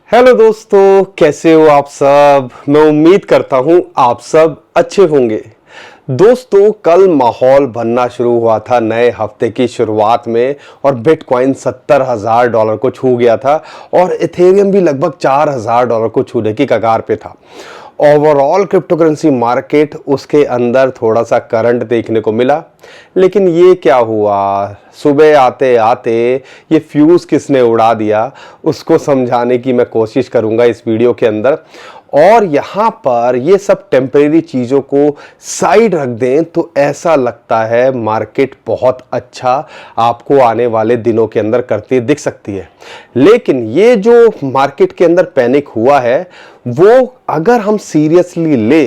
Hello दोस्तों, कैसे हो आप सब। मैं उम्मीद करता हूं आप सब अच्छे होंगे। दोस्तों, कल माहौल बनना शुरू हुआ था नए हफ्ते की शुरुआत में और बिटकॉइन $70,000 को छू गया था और इथेरियम भी लगभग $4,000 को छूने की कगार पे था। ओवरऑल क्रिप्टो करेंसी मार्केट उसके अंदर थोड़ा सा करंट देखने को मिला, लेकिन ये क्या हुआ, सुबह आते आते ये फ्यूज़ किसने उड़ा दिया उसको समझाने की मैं कोशिश करूंगा इस वीडियो के अंदर। और यहाँ पर ये सब टेम्परेरी चीज़ों को साइड रख दें तो ऐसा लगता है मार्केट बहुत अच्छा आपको आने वाले दिनों के अंदर करती दिख सकती है। लेकिन ये जो मार्केट के अंदर पैनिक हुआ है वो अगर हम सीरियसली ले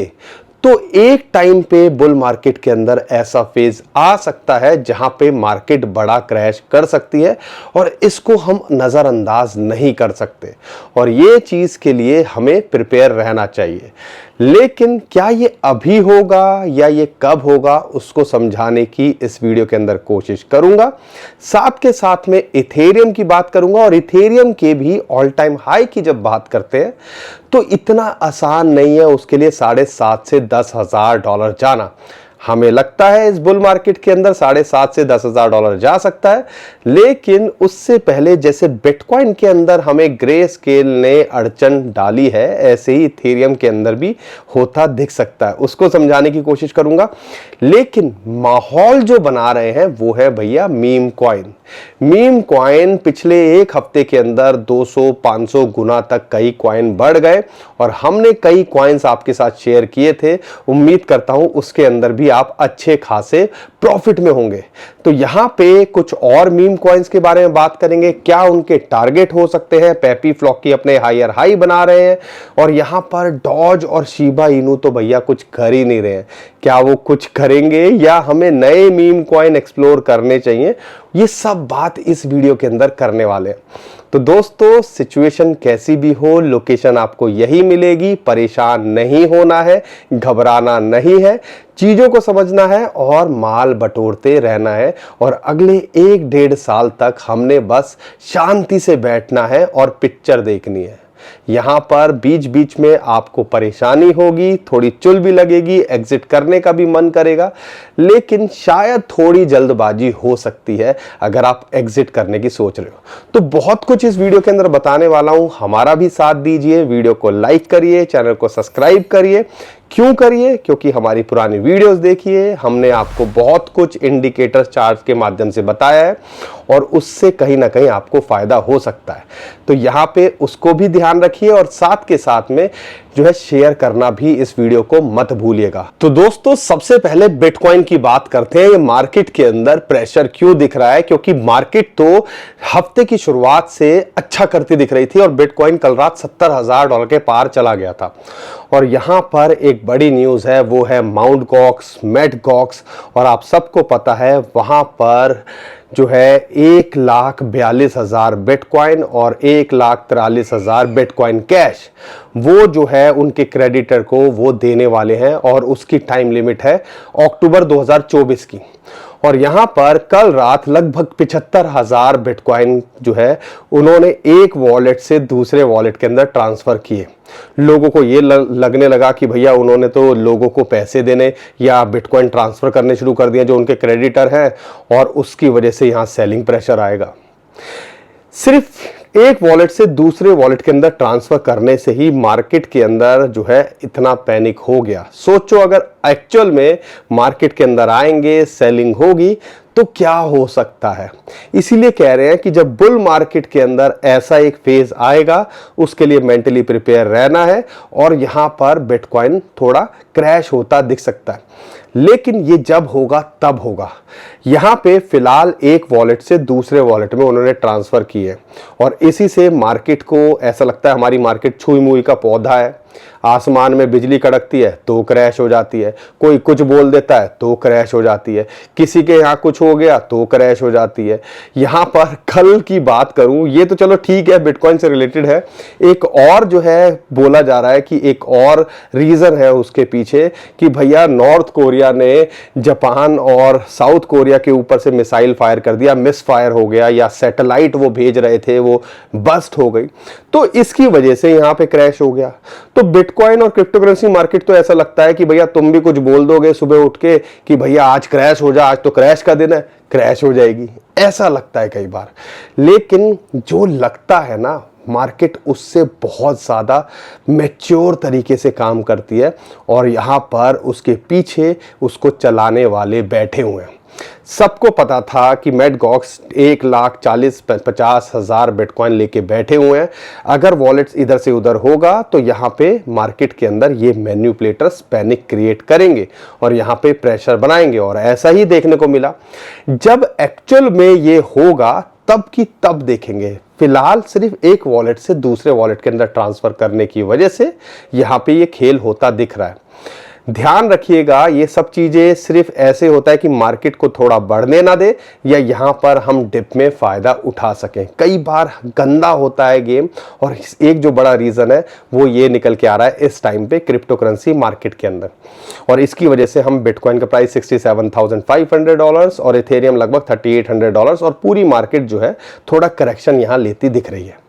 तो एक टाइम पे बुल मार्केट के अंदर ऐसा फेज आ सकता है जहां पे मार्केट बड़ा क्रैश कर सकती है और इसको हम नज़रअंदाज नहीं कर सकते और ये चीज़ के लिए हमें प्रिपेयर रहना चाहिए। लेकिन क्या ये अभी होगा या ये कब होगा उसको समझाने की इस वीडियो के अंदर कोशिश करूंगा। साथ के साथ में इथेरियम की बात करूंगा और इथेरियम के भी ऑल टाइम हाई की जब बात करते हैं तो इतना आसान नहीं है उसके लिए $7,500 से $10,000 जाना। हमें लगता है इस बुल मार्केट के अंदर $7,500 से $10,000 जा सकता है, लेकिन उससे पहले जैसे बिटकॉइन के अंदर हमें ग्रे स्केल ने अड़चन डाली है ऐसे ही इथेरियम के अंदर भी होता दिख सकता है, उसको समझाने की कोशिश करूंगा। लेकिन माहौल जो बना रहे हैं वो है भैया मीम कॉइन। मीम कॉइन पिछले एक हफ्ते के अंदर 200-500 गुना तक कई कॉइन बढ़ गए और हमने कई कॉइन्स आपके साथ शेयर किए थे। उम्मीद करता हूं उसके अंदर भी आप अच्छे खासे प्रॉफिट में होंगे। तो यहां पे कुछ और मीम कॉइन्स के बारे में बात करेंगे, क्या उनके टारगेट हो सकते हैं। पेपी फ्लॉकी अपने हायर हाई बना रहे हैं और यहां पर डॉज और शिबा इनू तो भैया कुछ कर ही नहीं रहे हैं। क्या वो कुछ करेंगे या हमें नए मीम कॉइन एक्सप्लोर करने चाहिए, ये सब बात इस वीडियो के अंदर करने वाले हैं। तो दोस्तों, सिचुएशन कैसी भी हो लोकेशन आपको यही मिलेगी। परेशान नहीं होना है, घबराना नहीं है, चीजों को समझना है और माल बटोरते रहना है और अगले 1-1.5 साल तक हमने बस शांति से बैठना है और पिक्चर देखनी है। यहां पर बीच बीच में आपको परेशानी होगी, थोड़ी चुल भी लगेगी, एग्जिट करने का भी मन करेगा, लेकिन शायद थोड़ी जल्दबाजी हो सकती है अगर आप एग्जिट करने की सोच रहे हो। तो बहुत कुछ इस वीडियो के अंदर बताने वाला हूं, हमारा भी साथ दीजिए, वीडियो को लाइक करिए, चैनल को सब्सक्राइब करिए। क्यों करिए? क्योंकि हमारी पुरानी वीडियोस देखिए, हमने आपको बहुत कुछ इंडिकेटर चार्ट के माध्यम से बताया है और उससे कहीं ना कहीं आपको फायदा हो सकता है। तो यहाँ पे उसको भी ध्यान रखिए और साथ के साथ में जो है शेयर करना भी इस वीडियो को मत भूलिएगा। तो दोस्तों, सबसे पहले बिटकॉइन की बात करते हैं। ये मार्केट के अंदर प्रेशर क्यों दिख रहा है? क्योंकि मार्केट तो हफ्ते की शुरुआत से अच्छा करती दिख रही थी और बिटकॉइन कल रात $70,000 के पार चला गया था। और यहां पर एक बड़ी न्यूज है, वो है माउंट गॉक्स, मेट गॉक्स, और आप सबको पता है वहां पर जो है 1,42,000 बिटकॉइन और 1,43,000 बिटकॉइन कैश वो जो है उनके क्रेडिटर को वो देने वाले हैं और उसकी टाइम लिमिट है अक्टूबर 2024 की। और यहां पर कल रात लगभग 75,000 बिटकॉइन जो है उन्होंने एक वॉलेट से दूसरे वॉलेट के अंदर ट्रांसफर किए। लोगों को ये लगने लगा कि भैया उन्होंने तो लोगों को पैसे देने या बिटकॉइन ट्रांसफर करने शुरू कर दिए जो उनके क्रेडिटर हैं और उसकी वजह से यहां सेलिंग प्रेशर आएगा। सिर्फ एक वॉलेट से दूसरे वॉलेट के अंदर ट्रांसफर करने से ही मार्केट के अंदर जो है इतना पैनिक हो गया। सोचो अगर एक्चुअल में मार्केट के अंदर आएंगे, सेलिंग होगी तो क्या हो सकता है। इसीलिए कह रहे हैं कि जब बुल मार्केट के अंदर ऐसा एक फेज आएगा उसके लिए मेंटली प्रिपेयर रहना है और यहां पर बिटकॉइन थोड़ा क्रैश होता दिख सकता है, लेकिन ये जब होगा तब होगा। यहां पे फिलहाल एक वॉलेट से दूसरे वॉलेट में उन्होंने ट्रांसफर किए और इसी से मार्केट को ऐसा लगता है हमारी मार्केट छुई मुई का पौधा है। आसमान में बिजली कड़कती है तो क्रैश हो जाती है, कोई कुछ बोल देता है तो क्रैश हो जाती है, किसी के यहाँ कुछ हो गया तो क्रैश हो जाती है। यहाँ पर कल की बात करूं, ये तो चलो ठीक है बिटकॉइन से रिलेटेड है, एक और जो है बोला जा रहा है कि एक और रीजन है उसके पीछे कि भैया नॉर्थ कोरिया ने जापान और साउथ कोरिया के ऊपर से मिसाइल फायर कर दिया, मिस फायर हो गया, या सैटेलाइट वो भेज रहे थे वो बस्ट हो गई, तो इसकी वजह से यहां पे क्रैश हो गया। तो बिटकॉइन और क्रिप्टो करेंसी मार्केट तो ऐसा लगता है कि भैया तुम भी कुछ बोल दोगे सुबह उठ के कि भैया आज क्रैश हो जा, आज तो क्रैश का दिन है, क्रैश हो जाएगी, ऐसा लगता है कई बार। लेकिन जो लगता है ना, मार्केट उससे बहुत ज़्यादा मैच्योर तरीके से काम करती है और यहाँ पर उसके पीछे उसको चलाने वाले बैठे हुए हैं। सबको पता था कि मैट गॉक्स 1,40,50,000 बिटकॉइन लेके बैठे हुए हैं। अगर वॉलेट्स इधर से उधर होगा तो यहाँ पे मार्केट के अंदर ये मैन्युपुलेटर्स पैनिक क्रिएट करेंगे और यहाँ पे प्रेशर बनाएंगे, और ऐसा ही देखने को मिला। जब एक्चुअल में ये होगा तब की तब देखेंगे। फिलहाल सिर्फ एक वॉलेट से दूसरे वॉलेट के अंदर ट्रांसफर करने की वजह से यहाँ पे ये खेल होता दिख रहा है। ध्यान रखिएगा, ये सब चीजें सिर्फ ऐसे होता है कि मार्केट को थोड़ा बढ़ने ना दे या यहाँ पर हम डिप में फायदा उठा सकें। कई बार गंदा होता है गेम, और एक जो बड़ा रीजन है वो ये निकल के आ रहा है इस टाइम पे क्रिप्टो करेंसी मार्केट के अंदर, और इसकी वजह से हम बिटकॉइन का प्राइस $67,500 और इथेरियम लगभग $3,800, और पूरी मार्केट जो है थोड़ा करेक्शन यहाँ लेती दिख रही है।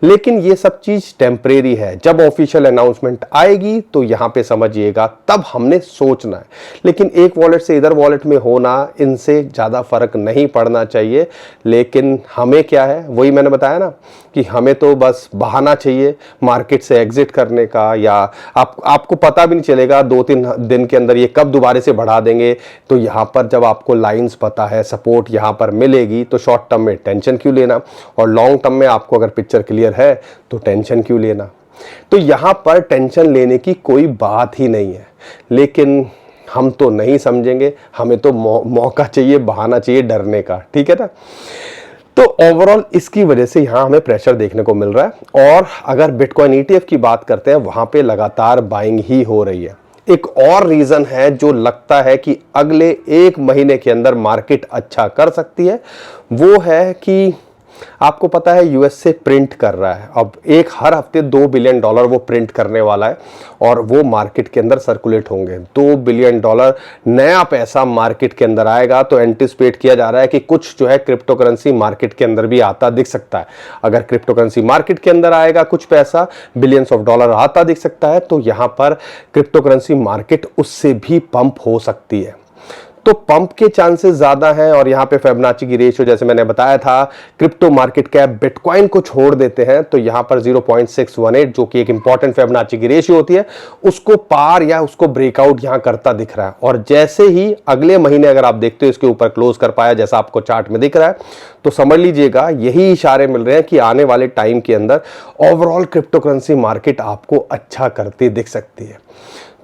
लेकिन ये सब चीज टेम्परेरी है, जब ऑफिशियल अनाउंसमेंट आएगी तो यहां पे समझिएगा तब हमने सोचना है। लेकिन एक वॉलेट से इधर वॉलेट में होना, इनसे ज्यादा फर्क नहीं पड़ना चाहिए। लेकिन हमें क्या है, वही मैंने बताया ना कि हमें तो बस बहाना चाहिए मार्केट से एग्जिट करने का, या आपको पता भी नहीं चलेगा 2-3 दिन के अंदर ये कब दोबारा से बढ़ा देंगे। तो यहां पर जब आपको लाइंस पता है, सपोर्ट यहां पर मिलेगी, तो शॉर्ट टर्म में टेंशन क्यों लेना, और लॉन्ग टर्म में आपको अगर पिक्चर क्लियर है तो टेंशन क्यों लेना। तो यहां पर टेंशन लेने की कोई बात ही नहीं है। लेकिन हम तो नहीं समझेंगे, हमें तो मौका चाहिए, बहाना चाहिए डरने का, ठीक है ना। तो ओवरऑल इसकी वजह से यहां हमें प्रेशर देखने को मिल रहा है। और अगर बिटकॉइन ईटीएफ की बात करते हैं, वहां पे लगातार बाइंग ही हो रही है। एक और रीजन है जो लगता है कि अगले 1 महीने के अंदर मार्केट अच्छा कर सकती है, वो है कि आपको पता है यूएस से प्रिंट कर रहा है। अब हर हफ्ते $2 बिलियन वो प्रिंट करने वाला है, और वो मार्केट के अंदर सर्कुलेट होंगे। $2 बिलियन नया पैसा मार्केट के अंदर आएगा। तो एंटिसिपेट किया जा रहा है कि कुछ जो है क्रिप्टो करेंसी मार्केट के अंदर भी आता दिख सकता है। अगर क्रिप्टो करेंसी मार्केट के अंदर आएगा कुछ पैसा, बिलियंस ऑफ डॉलर आता दिख सकता है, तो यहां पर क्रिप्टो करेंसी मार्केट उससे भी पंप हो सकती है। तो पंप के चांसेस ज्यादा हैं। और यहां पे फिबोनाची की रेशियो जैसे मैंने बताया था, क्रिप्टो मार्केट कैप बिटकॉइन को छोड़ देते हैं तो यहां पर 0.618 जो कि एक इंपॉर्टेंट फिबोनाची की रेशियो होती है, उसको पार या उसको ब्रेकआउट यहां करता दिख रहा है। और जैसे ही अगले महीने अगर आप देखते हो इसके ऊपर क्लोज कर पाया, जैसा आपको चार्ट में दिख रहा है, तो समझ लीजिएगा यही इशारे मिल रहे हैं कि आने वाले टाइम के अंदर ओवरऑल क्रिप्टो करेंसी मार्केट आपको अच्छा करती दिख सकती है।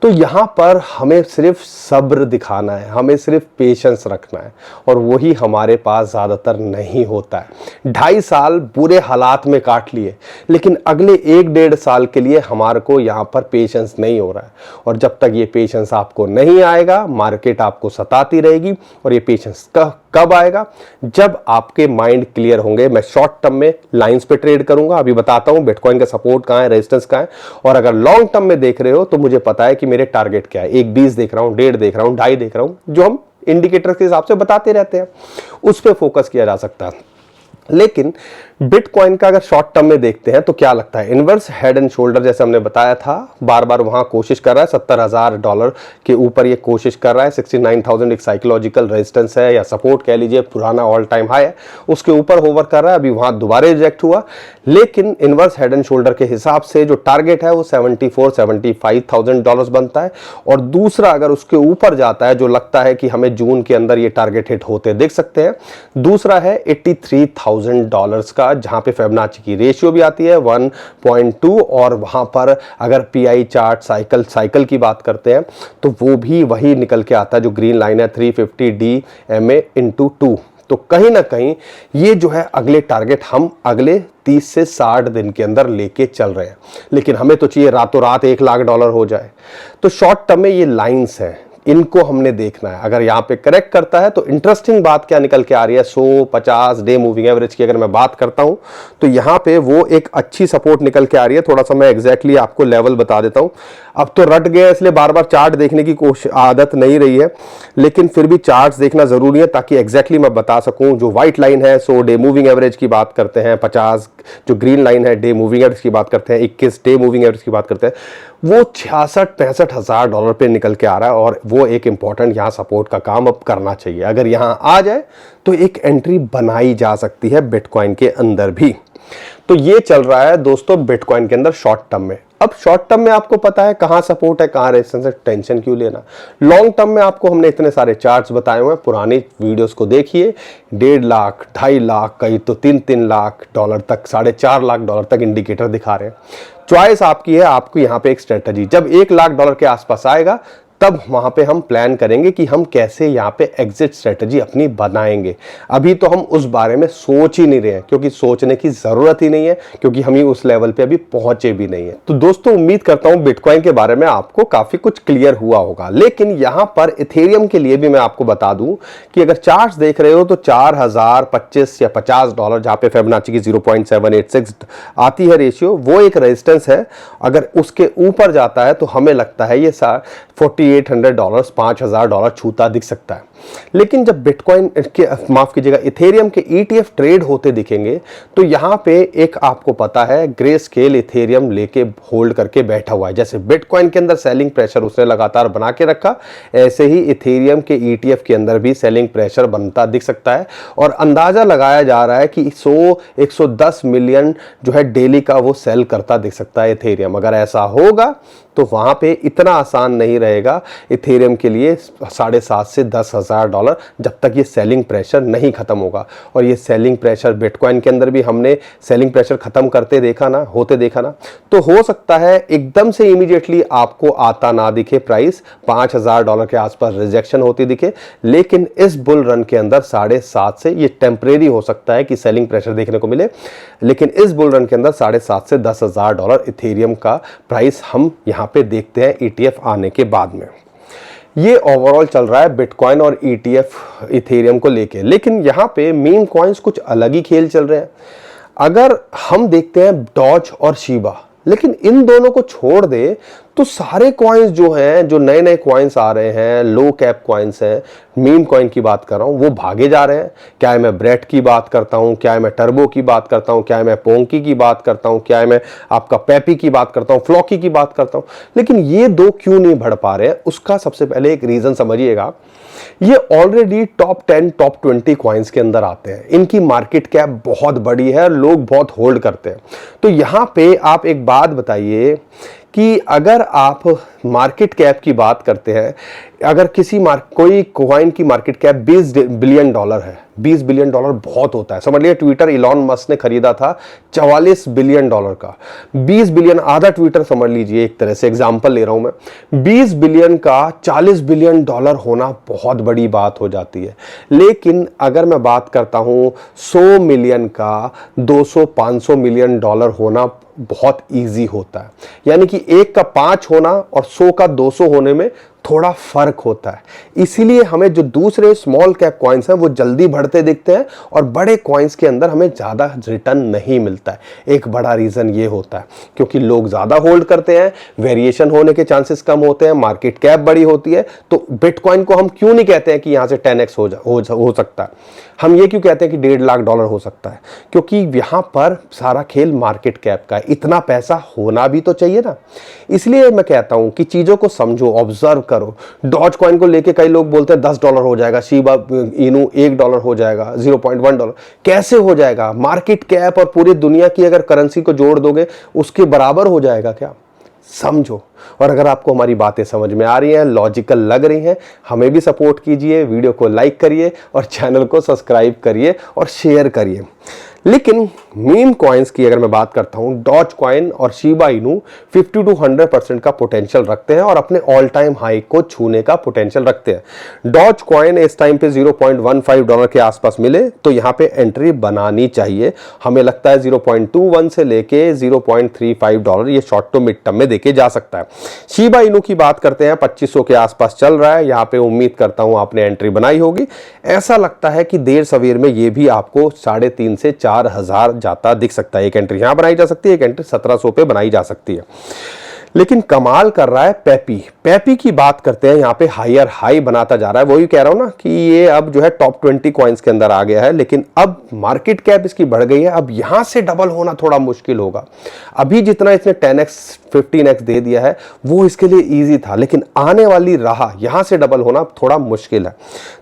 तो यहां पर हमें सिर्फ सब्र दिखाना है, हमें सिर्फ पेशेंस रखना है, और वही हमारे पास ज़्यादातर नहीं होता है। 2.5 साल बुरे हालात में काट लिए, लेकिन अगले 1-1.5 साल के लिए हमारे को यहाँ पर पेशेंस नहीं हो रहा है। और जब तक ये पेशेंस आपको नहीं आएगा, मार्केट आपको सताती रहेगी। और ये पेशेंस कब आएगा? जब आपके माइंड क्लियर होंगे। मैं शॉर्ट टर्म में लाइंस पे ट्रेड करूंगा, अभी बताता हूं बिटकॉइन का सपोर्ट कहां है, रेजिस्टेंस कहां है। और अगर लॉन्ग टर्म में देख रहे हो तो मुझे पता है कि मेरे टारगेट क्या है। 1.20 देख रहा हूं, 1.5 देख रहा हूं, 2.5 देख रहा हूं, जो हम इंडिकेटर के हिसाब से बताते रहते हैं, उस पर फोकस किया जा सकता है। लेकिन बिटकॉइन का अगर शॉर्ट टर्म में देखते हैं तो क्या लगता है, इनवर्स हेड एंड शोल्डर जैसे हमने बताया था, बार बार वहां कोशिश कर रहा है, $70,000 के ऊपर ये कोशिश कर रहा है। 69,000 एक साइकोलॉजिकल रेजिस्टेंस है या सपोर्ट कह लीजिए, पुराना ऑल टाइम हाई है, उसके ऊपर होवर कर रहा है। अभी वहां दोबारा रिजेक्ट हुआ, लेकिन इनवर्स हेड एंड शोल्डर के हिसाब से जो टारगेट है वो $74,000-75,000 बनता है। और दूसरा अगर उसके ऊपर जाता है, जो लगता है कि हमें जून के अंदर ये टारगेट हिट होते दिख सकते हैं, दूसरा है $83,000 का, जहां पे फिबोनाची की रेशियो भी आती है 1.2। और वहां पर अगर पीआई चार्ट साइकिल की बात करते हैं तो वो भी वही निकल के आता है, जो ग्रीन लाइन है 350 DMA/2, तो कहीं ना कहीं ये जो है अगले टारगेट हम अगले 30 से 60 दिन के अंदर लेके चल रहे हैं। लेकिन हमें तो चाहिए रातों रात $1 लाख हो जाए। तो शॉर्ट टर्म में ये लाइंस हैं, इनको हमने देखना है। अगर यहाँ पे करेक्ट करता है तो इंटरेस्टिंग बात क्या निकल के आ रही है, 150 डे मूविंग एवरेज की अगर मैं बात करता हूँ तो यहाँ पे वो एक अच्छी सपोर्ट निकल के आ रही है। थोड़ा सा मैं एग्जैक्टली आपको लेवल बता देता हूँ। अब तो रट गया इसलिए बार बार चार्ट देखने की कोशिश आदत नहीं रही है, लेकिन फिर भी चार्ट्स देखना जरूरी है ताकि एग्जैक्टली मैं बता सकूं। जो व्हाइट लाइन है 100 डे मूविंग एवरेज की बात करते हैं, 50 जो ग्रीन लाइन है डे मूविंग एवरेज की बात करते हैं, 21 डे मूविंग एवरेज की बात करते हैं, वो 66-65 हज़ार डॉलर पे निकल के आ रहा है और वो एक इंपॉर्टेंट यहाँ सपोर्ट का काम अब करना चाहिए। अगर यहाँ आ जाए तो एक एंट्री बनाई जा सकती है बिटकॉइन के अंदर भी। तो ये चल रहा है दोस्तों बिटकॉइन के अंदर शॉर्ट टर्म में। अब शॉर्ट टर्म में आपको पता है कहां सपोर्ट है कहां रेजिस्टेंस है, टेंशन क्यों लेना। लॉन्ग टर्म में आपको हमने इतने सारे चार्ट्स बताए हुए हैं, पुरानी वीडियोस को देखिए। 1.5 लाख, 2.5 लाख, कई तो 3-3 लाख डॉलर तक, $4.5 लाख तक इंडिकेटर दिखा रहे हैं। चॉइस आपकी है, आपको यहाँ पे एक स्ट्रेटजी जब $1 लाख के आसपास आएगा तब वहां पे हम प्लान करेंगे कि हम कैसे यहाँ पे एग्जिट स्ट्रेटजी अपनी बनाएंगे। अभी तो हम उस बारे में सोच ही नहीं रहे हैं, क्योंकि सोचने की जरूरत ही नहीं है, क्योंकि हम ही उस लेवल पे अभी पहुंचे भी नहीं है। तो दोस्तों उम्मीद करता हूं बिटकॉइन के बारे में आपको काफी कुछ क्लियर हुआ होगा। लेकिन यहां पर इथेरियम के लिए भी मैं आपको बता दूं कि अगर चार्ट्स देख रहे हो तो 4025 या $50 जहां पे फिबोनाची की 0.786 आती है रेशियो, वो एक रेजिस्टेंस है। अगर उसके ऊपर जाता है तो हमें लगता है ये $4,800 $5,000 छूता दिख सकता है। लेकिन जब बिटकॉइन के माफ कीजिएगा इथेरियम के ETF ट्रेड होते दिखेंगे तो यहां पे एक आपको पता है ग्रे स्केल इथेरियम लेके होल्ड करके बैठा हुआ है। जैसे बिटकॉइन के अंदर सेलिंग प्रेशर उसने लगातार बना के रखा, ऐसे ही इथेरियम के ETF के अंदर भी सेलिंग प्रेशर बनता दिख सकता है। और अंदाजा लगाया जा रहा है कि 110 मिलियन जो है डेली का वो सेल करता दिख सकता है इथेरियम। अगर ऐसा होगा तो वहां पे इतना आसान नहीं रहेगा इथेरियम के लिए $7,500 से $10,000 जब तक ये सेलिंग प्रेशर नहीं खत्म होगा। और ये सेलिंग प्रेशर बिटकॉइन के अंदर भी हमने सेलिंग प्रेशर खत्म होते देखा ना, तो हो सकता है एकदम से इमीडिएटली आपको आता ना दिखे प्राइस, $5,000 के आसपास रिजेक्शन होती दिखे। लेकिन इस बुल रन के अंदर 7.5 से ये टेम्परेरी हो सकता है कि सेलिंग प्रेशर देखने को मिले, लेकिन इस बुल रन के अंदर 7.5 से $10,000 इथेरियम का प्राइस हम यहाँ पे देखते हैं ETF आने के बाद में। ये ओवरऑल चल रहा है बिटकॉइन और ETF इथेरियम को लेके। लेकिन यहाँ पे मीम कॉइन्स कुछ अलग ही खेल चल रहे हैं। अगर हम देखते हैं डॉज और शीबा, लेकिन इन दोनों को छोड़ दे तो सारे कॉइन्स जो हैं, जो नए नए कॉइन्स आ रहे हैं, लो कैप कॉइन्स हैं, मीम कॉइन की बात कर रहा हूं, वो भागे जा रहे हैं। क्या मैं ब्रेड की बात करता हूं, क्या मैं टर्बो की बात करता हूं, क्या मैं पोंकी की बात करता हूं, क्या मैं आपका पेपी की बात करता हूं, फ्लॉकी की बात करता हूं, लेकिन ये दो क्यों नहीं बढ़ पा रहे हैं? उसका सबसे पहले एक रीजन समझिएगा। ये ऑलरेडी टॉप 10 टॉप 20 कॉइन्स के अंदर आते हैं। इनकी मार्केट कैप बहुत बड़ी है, लोग बहुत होल्ड करते हैं। तो यहां पे आप एक बात बताइए कि अगर आप मार्केट कैप की बात करते हैं, अगर कोई कॉइन की मार्केट कैप $20 बिलियन है, $20 बिलियन बहुत होता है। समझ लिया ट्विटर इलॉन मस्क ने खरीदा था $44 बिलियन का। 20 बिलियन आधा ट्विटर समझ लीजिए, एक तरह से एग्जांपल ले रहा हूं मैं। 20 बिलियन का $40 बिलियन होना बहुत बड़ी बात हो जाती है। लेकिन अगर मैं बात करता हूं 100 मिलियन का 200-500 मिलियन डॉलर होना बहुत इजी होता है। यानी कि 1 का 5 होना और 100 का 200 होने में थोड़ा फर्क होता है। इसीलिए हमें जो दूसरे स्मॉल कैप कॉइन्स हैं वो जल्दी बढ़ते दिखते हैं और बड़े कॉइन्स के अंदर हमें ज़्यादा रिटर्न नहीं मिलता है। एक बड़ा रीज़न ये होता है क्योंकि लोग ज़्यादा होल्ड करते हैं, वेरिएशन होने के चांसेस कम होते हैं, मार्केट कैप बड़ी होती है। तो बिटकॉइन को हम क्यों नहीं कहते हैं कि यहाँ से 10x हो सकता है? हम ये क्यों कहते हैं कि $1.5 लाख हो सकता है? क्योंकि यहाँ पर सारा खेल मार्केट कैप का है। इतना पैसा होना भी तो चाहिए ना। इसलिए मैं कहता हूँ कि चीज़ों को समझो, ऑब्जर्व करो। डॉज कॉइन को लेके कई लोग बोलते हैं $10 हो जाएगा, शिबा इनू $1 हो जाएगा, $0.1। कैसे हो जाएगा? मार्केट कैप और पूरी दुनिया की अगर करेंसी को जोड़ दोगे उसके बराबर हो जाएगा क्या? समझो। और अगर आपको हमारी बातें समझ में आ रही हैं, लॉजिकल लग रही हैं, हमें भी सपोर्ट कीजिए, वीडियो को लाइक करिए और चैनल को सब्सक्राइब करिए और शेयर करिए। लेकिन मीम कॉइन्स की अगर मैं बात करता हूं, डॉज कॉइन और शिबा इनू 50 to 100% का पोटेंशियल रखते हैं और अपने ऑल टाइम हाई को छूने का पोटेंशियल रखते हैं। डॉज कॉइन इस टाइम पे $0.15 के आसपास मिले तो यहां पे एंट्री बनानी चाहिए। हमें लगता है 0.21 से लेके $0.35 ये शॉर्ट टू मिड टर्म में देखे जा सकता है। शिबा इनू की बात करते हैं, 2500 के आसपास चल रहा है, यहां पे उम्मीद करता हूं आपने एंट्री बनाई होगी। ऐसा लगता है कि देर सवेर में ये भी आपको 3,500 से 4,000 जाता दिख सकता है। एक एंट्री यहां बनाई जा सकती है, एक एंट्री 1700 पे बनाई जा सकती है। लेकिन कमाल कर रहा है पेपी की बात करते हैं, यहां पे हायर हाई बनाता जा रहा है। वही कह रहा हूं ना कि ये अब जो है टॉप 20 कॉइन्स के अंदर आ गया है, लेकिन अब मार्केट कैप इसकी बढ़ गई है। अब यहां से डबल होना थोड़ा मुश्किल होगा। अभी जितना इसने 10x 15x दे दिया है वो इसके लिए इजी था, लेकिन आने वाली राह यहां से डबल होना थोड़ा मुश्किल है।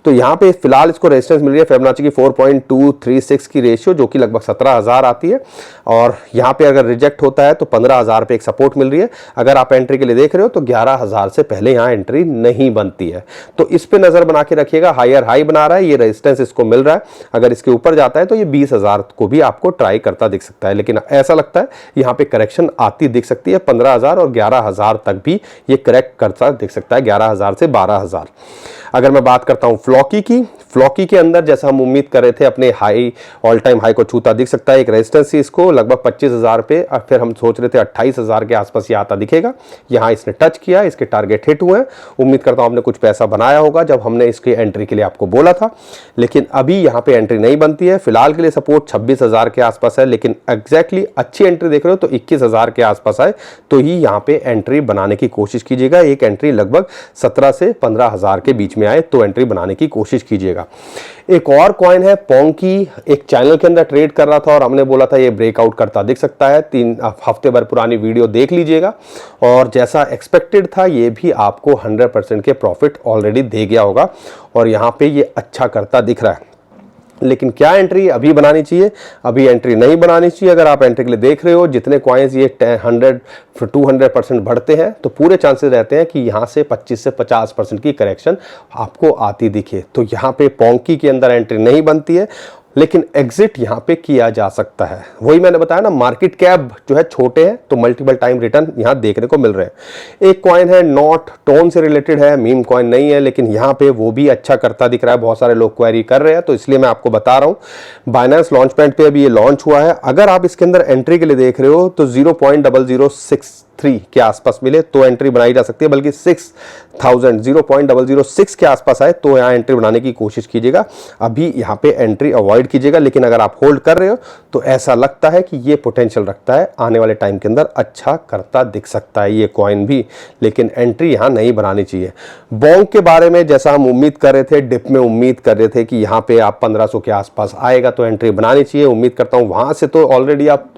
तो यहां पे फिलहाल इसको रेजिस्टेंस मिल रही है फिबोनाची की 4.236 की रेशियो, जो कि लगभग 17,000 आती है। और यहां पे अगर रिजेक्ट होता है तो 15,000 पे एक सपोर्ट मिल रही है। अगर आप एंट्री के लिए देख रहे हो तो 11,000 से पहले यहां एंट्री नहीं बनती है, तो इस पे नजर बना के रखिएगा। हायर हाई बना रहा है, ये रेजिस्टेंस इसको मिल रहा है। अगर इसके ऊपर जाता है तो ये 20,000 को भी आपको ट्राई करता दिख सकता है, लेकिन ऐसा लगता है यहां पे करेक्शन आती दिख सकती है। 15,000 और 11,000 तक भी ये करेक्ट करता दिख सकता है, 11,000 से 12,000। अगर मैं बात करता हूं फ्लॉकी के अंदर जैसा हम उम्मीद कर रहे थे अपने हाई ऑल टाइम हाई को छूता दिख सकता है। एक रेजिस्टेंस इसको लगभग 25,000 पे, और फिर हम सोच रहे थे 28,000 के आसपास ये आता दिखेगा। यहां इसने टच किया, इसके टारगेट हिट हुए हैं। उम्मीद करता हूं आपने कुछ पैसा बनाया होगा जब हमने इसकी एंट्री के लिए आपको बोला था, लेकिन अभी यहां पे एंट्री नहीं बनती है। फिलहाल के लिए सपोर्ट 26,000 के आसपास है, लेकिन एग्जैक्टली अच्छी एंट्री देख रहे हो तो 21,000 के आसपास आए तो ही यहां पे एंट्री बनाने की कोशिश कीजिएगा। एक एंट्री लगभग 17 से 15,000 के बीच में आए तो एंट्री बनाने की कोशिश कीजिएगा। एक और कॉइन है पोंकी, एक चैनल के अंदर ट्रेड कर रहा था और हमने बोला था ये ब्रेकआउट करता दिख सकता है। 3 हफ्ते भर पुरानी वीडियो देख लीजिएगा, और जैसा एक्सपेक्टेड था ये भी आपको 100% के प्रॉफिट ऑलरेडी दे गया होगा, और यहां पे ये अच्छा करता दिख रहा है। लेकिन क्या एंट्री अभी बनानी चाहिए? अभी एंट्री नहीं बनानी चाहिए। अगर आप एंट्री के लिए देख रहे हो, जितने कॉइन्स ये 100-200% बढ़ते हैं तो पूरे चांसेस रहते हैं कि यहां से 25 से 50% की करेक्शन आपको आती दिखे। तो यहां पे पोंकी के अंदर एंट्री नहीं बनती है, लेकिन एग्जिट यहां पे किया जा सकता है। वही मैंने बताया ना, मार्केट कैप जो है छोटे हैं तो मल्टीपल टाइम रिटर्न यहां देखने को मिल रहे हैं। एक कॉइन है नॉट, टोन से रिलेटेड है, मीम कॉइन नहीं है, लेकिन यहां पे वो भी अच्छा करता दिख रहा है। बहुत सारे लोग क्वेरी कर रहे हैं तो इसलिए मैं आपको बता रहा हूं। बाइनेंस लॉन्च पैड पे अभी ये लॉन्च हुआ है। अगर आप इसके अंदर एंट्री के लिए देख रहे हो तो 0.0063 के आसपास मिले तो एंट्री बनाई जा सकती है, बल्कि 0.006 के आसपास आए तो यहां एंट्री बनाने की कोशिश कीजिएगा। अभी यहां पे एंट्री अवॉइड कीजिएगा, लेकिन अगर आप होल्ड कर रहे हो तो ऐसा लगता है कि ये पोटेंशियल रखता है, आने वाले टाइम के अंदर अच्छा करता दिख सकता है ये कॉइन भी, लेकिन एंट्री यहां नहीं बनानी चाहिए। बोंग के बारे में जैसा हम उम्मीद कर रहे थे, डिप में उम्मीद कर रहे थे कि यहां पे आप 1500 के आसपास आएगा तो एंट्री बनानी चाहिए। उम्मीद करता हूं वहां से तो ऑलरेडी आप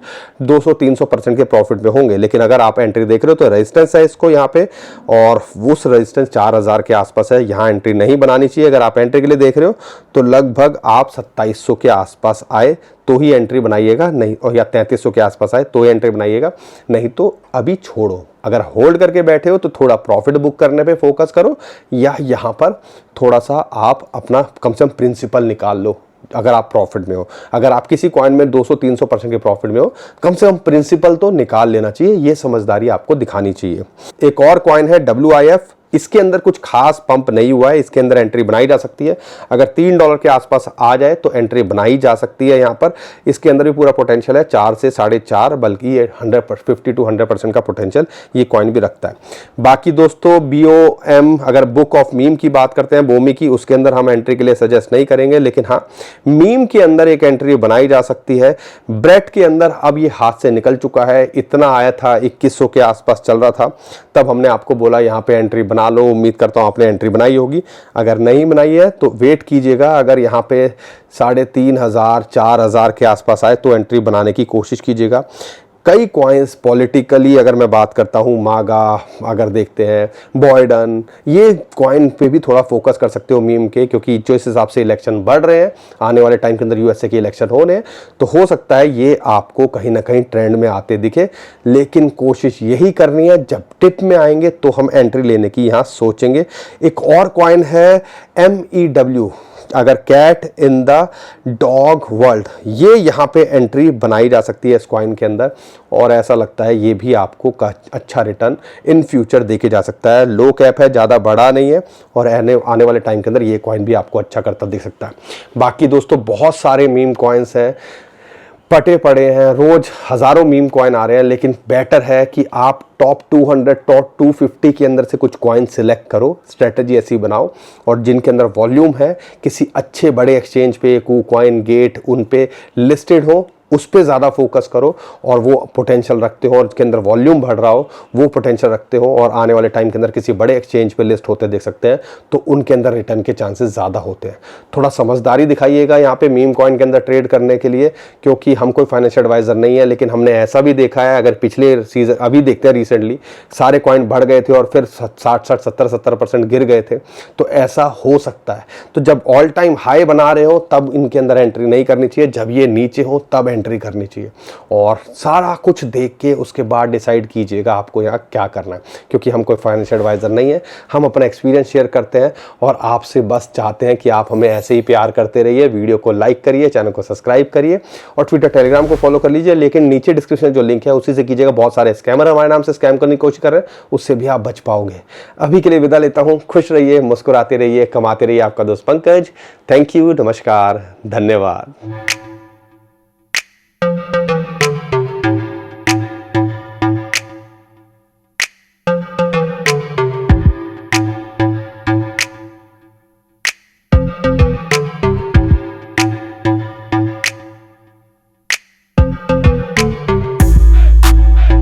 200-300% के प्रॉफिट में होंगे, लेकिन अगर आप एंट्री देख रहे हो तो रेजिस्टेंस है इसको यहाँ पे, और उस रेजिस्टेंस 4,000 के आसपास है, यहाँ एंट्री नहीं बनानी चाहिए। अगर आप एंट्री के लिए देख रहे हो तो लगभग आप 2700 के आसपास आए तो ही एंट्री बनाइएगा, नहीं, और या 3300 के आसपास आए तो ही एंट्री बनाइएगा, नहीं तो अभी छोड़ो। अगर होल्ड करके बैठे हो तो थोड़ा प्रॉफिट बुक करने पे फोकस करो, या यहाँ पर थोड़ा सा आप अपना कम से कम प्रिंसिपल निकाल लो। अगर आप प्रॉफिट में हो, अगर आप किसी कॉइन में 200-300% के प्रॉफिट में हो, कम से कम प्रिंसिपल तो निकाल लेना चाहिए। ये समझदारी आपको दिखानी चाहिए। एक और कॉइन है WIF, इसके अंदर कुछ खास पंप नहीं हुआ है, इसके अंदर एंट्री बनाई जा सकती है। अगर $3 के आसपास आ जाए तो एंट्री बनाई जा सकती है। यहाँ पर इसके अंदर भी पूरा पोटेंशियल है, 4 से 4.5, बल्कि ये 50-100% का पोटेंशियल ये कॉइन भी रखता है। बाकी दोस्तों BOM, अगर बुक ऑफ मीम की बात करते हैं, बोमी की, उसके अंदर हम एंट्री के लिए सजेस्ट नहीं करेंगे, लेकिन हाँ मीम के अंदर एक एंट्री बनाई जा सकती है। ब्रेड के अंदर अब ये हाथ से निकल चुका है, इतना आया था 2100 के आसपास चल रहा था, तब हमने आपको बोला यहाँ पे एंट्री बना लो। उम्मीद करता हूं आपने एंट्री बनाई होगी। अगर नहीं बनाई है तो वेट कीजिएगा। अगर यहां पे 3,500-4,000 के आसपास आए तो एंट्री बनाने की कोशिश कीजिएगा। कई कॉइन्स पॉलिटिकली अगर मैं बात करता हूं, मागा अगर देखते हैं, बॉयडन, ये कॉइन पे भी थोड़ा फोकस कर सकते हो मीम के, क्योंकि जो इस हिसाब से इलेक्शन बढ़ रहे हैं, आने वाले टाइम के अंदर USA के इलेक्शन होने हैं, तो हो सकता है ये आपको कहीं ना कहीं ट्रेंड में आते दिखे। लेकिन कोशिश यही करनी है, जब टिप में आएंगे तो हम एंट्री लेने की यहाँ सोचेंगे। एक और कॉइन है MEW, अगर cat in the dog world, ये यहाँ पे एंट्री बनाई जा सकती है इस कॉइन के अंदर, और ऐसा लगता है ये भी आपको अच्छा रिटर्न इन फ्यूचर देके जा सकता है। लो कैप है, ज़्यादा बड़ा नहीं है, और आने वाले टाइम के अंदर ये कॉइन भी आपको अच्छा करता दिख सकता है। बाकी दोस्तों बहुत सारे मीम कॉइन्स हैं, पटे पड़े हैं, रोज हज़ारों मीम कॉइन आ रहे हैं, लेकिन बेटर है कि आप टॉप 200 टॉप 250 के अंदर से कुछ कॉइन सिलेक्ट करो, स्ट्रेटजी ऐसी बनाओ, और जिनके अंदर वॉल्यूम है, किसी अच्छे बड़े एक्सचेंज पे, कूकॉइन, गेट, उन पे लिस्टेड हो, उस पर ज़्यादा फोकस करो, और वो पोटेंशियल रखते हो और उसके अंदर वॉल्यूम बढ़ रहा हो, वो पोटेंशियल रखते हो और आने वाले टाइम के अंदर किसी बड़े एक्सचेंज पे लिस्ट होते देख सकते हैं, तो उनके अंदर रिटर्न के चांसेस ज़्यादा होते हैं। थोड़ा समझदारी दिखाइएगा यहाँ पे मीम कॉइन के अंदर ट्रेड करने के लिए, क्योंकि हम कोई फाइनेंशियल एडवाइजर नहीं है, लेकिन हमने ऐसा भी देखा है, अगर पिछले सीजन अभी देखते हैं रिसेंटली सारे कॉइन बढ़ गए थे और फिर 60-70% गिर गए थे, तो ऐसा हो सकता है। तो जब ऑल टाइम हाई बना रहे हो तब इनके अंदर एंट्री नहीं करनी चाहिए, जब ये नीचे हो तब एंट्री करनी चाहिए, और सारा कुछ देख के उसके बाद डिसाइड कीजिएगा आपको यहाँ क्या करना है, क्योंकि हम कोई फाइनेंशियल एडवाइजर नहीं है, हम अपना एक्सपीरियंस शेयर करते हैं और आपसे बस चाहते हैं कि आप हमें ऐसे ही प्यार करते रहिए। वीडियो को लाइक करिए, चैनल को सब्सक्राइब करिए, और ट्विटर टेलीग्राम को फॉलो कर लीजिए, लेकिन नीचे डिस्क्रिप्शन में जो लिंक है उसी से कीजिएगा। बहुत सारे स्कैमर हमारे नाम से स्कैम करने की कोशिश कर रहे हैं, उससे भी आप बच पाओगे। अभी के लिए विदा लेता हूँ, खुश रहिए, मुस्कुराते रहिए, कमाते रहिए। आपका दोस्त पंकज, थैंक यू, नमस्कार, धन्यवाद।